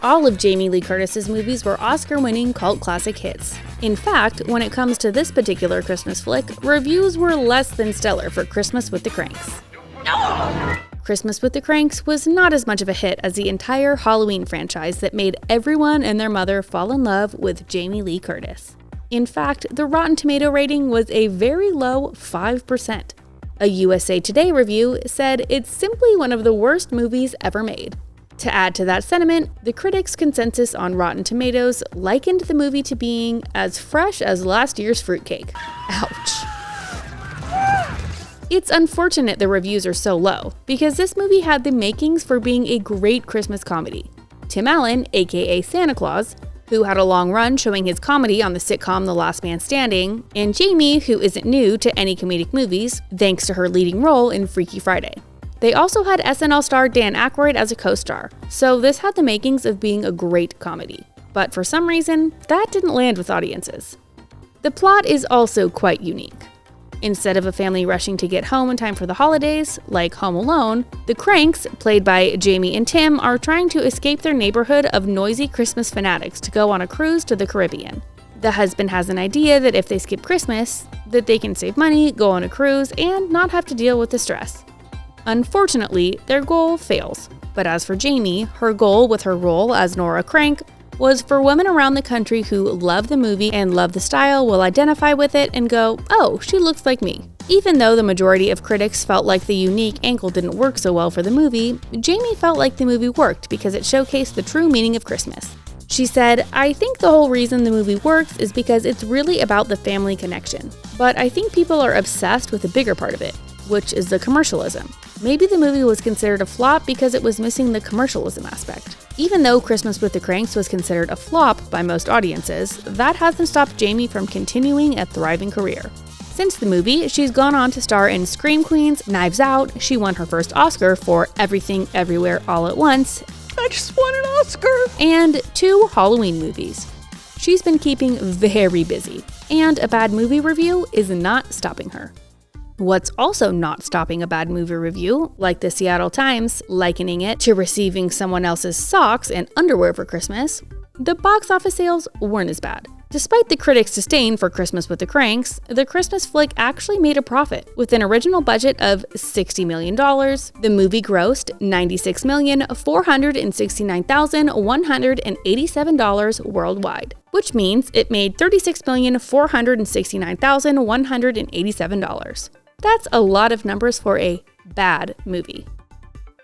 all of Jaime Lee Curtis's movies were Oscar-winning cult classic hits. In fact, when it comes to this particular Christmas flick, reviews were less than stellar for Christmas with the Kranks. No! Christmas with the Kranks was not as much of a hit as the entire Halloween franchise that made everyone and their mother fall in love with Jaime Lee Curtis. In fact, the Rotten Tomato rating was a very low 5%. A USA Today review said it's simply one of the worst movies ever made. To add to that sentiment, the critics' consensus on Rotten Tomatoes likened the movie to being as fresh as last year's fruitcake. Ouch. It's unfortunate the reviews are so low, because this movie had the makings for being a great Christmas comedy. Tim Allen, aka Santa Claus, who had a long run showing his comedy on the sitcom The Last Man Standing, and Jamie, who isn't new to any comedic movies, thanks to her leading role in Freaky Friday. They also had SNL star Dan Aykroyd as a co-star, so this had the makings of being a great comedy. But for some reason, that didn't land with audiences. The plot is also quite unique. Instead of a family rushing to get home in time for the holidays, like Home Alone, the Kranks, played by Jamie and Tim, are trying to escape their neighborhood of noisy Christmas fanatics to go on a cruise to the Caribbean. The husband has an idea that if they skip Christmas, that they can save money, go on a cruise, and not have to deal with the stress. Unfortunately, their goal fails. But as for Jamie, her goal with her role as Nora Krank was for women around the country who love the movie and love the style will identify with it and go, oh, she looks like me. Even though the majority of critics felt like the unique angle didn't work so well for the movie, Jamie felt like the movie worked because it showcased the true meaning of Christmas. She said, I think the whole reason the movie works is because it's really about the family connection. But I think people are obsessed with the bigger part of it, which is the commercialism. Maybe the movie was considered a flop because it was missing the commercialism aspect. Even though Christmas with the Kranks was considered a flop by most audiences, that hasn't stopped Jamie from continuing a thriving career. Since the movie, she's gone on to star in Scream Queens, Knives Out, she won her first Oscar for Everything Everywhere All at Once, I just won an Oscar, and 2 Halloween movies. She's been keeping very busy, and a bad movie review is not stopping her. What's also not stopping a bad movie review, like the Seattle Times likening it to receiving someone else's socks and underwear for Christmas, the box office sales weren't as bad. Despite the critics' disdain for Christmas with the Kranks, the Christmas flick actually made a profit. With an original budget of $60 million, the movie grossed $96,469,187 worldwide, which means it made $36,469,187. That's a lot of numbers for a bad movie.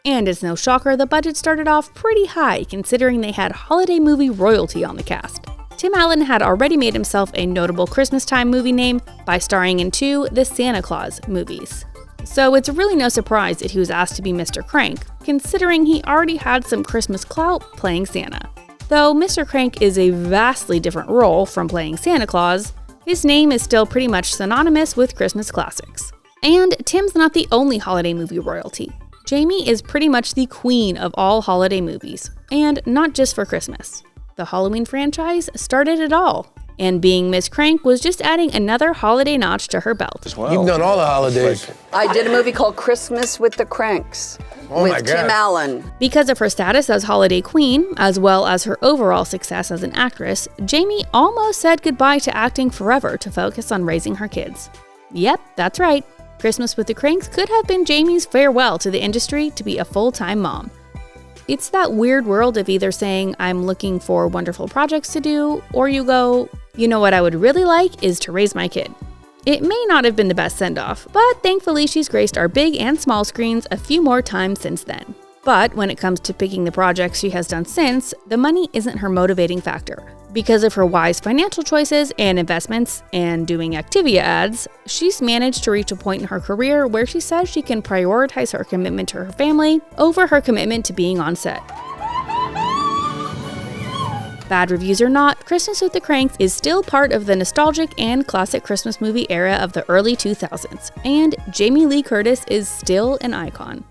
And it's no shocker the budget started off pretty high considering they had holiday movie royalty on the cast. Tim Allen had already made himself a notable Christmas time movie name by starring in 2 The Santa Claus movies. So it's really no surprise that he was asked to be Mr. Krank, considering he already had some Christmas clout playing Santa. Though Mr. Krank is a vastly different role from playing Santa Claus, his name is still pretty much synonymous with Christmas classics. And Tim's not the only holiday movie royalty. Jamie is pretty much the queen of all holiday movies, and not just for Christmas. The Halloween franchise started it all, and being Miss Krank was just adding another holiday notch to her belt. Well, you've done all the holidays. I did a movie called Christmas with the Kranks with Tim Allen. Because of her status as holiday queen, as well as her overall success as an actress, Jamie almost said goodbye to acting forever to focus on raising her kids. Yep, that's right. Christmas with the Kranks could have been Jamie's farewell to the industry to be a full-time mom. It's that weird world of either saying, I'm looking for wonderful projects to do, or you go, you know what I would really like is to raise my kid. It may not have been the best send-off, but thankfully she's graced our big and small screens a few more times since then. But when it comes to picking the projects she has done since, the money isn't her motivating factor. Because of her wise financial choices and investments and doing Activia ads, she's managed to reach a point in her career where she says she can prioritize her commitment to her family over her commitment to being on set. Bad reviews or not, Christmas with the Kranks is still part of the nostalgic and classic Christmas movie era of the early 2000s, and Jaime Lee Curtis is still an icon.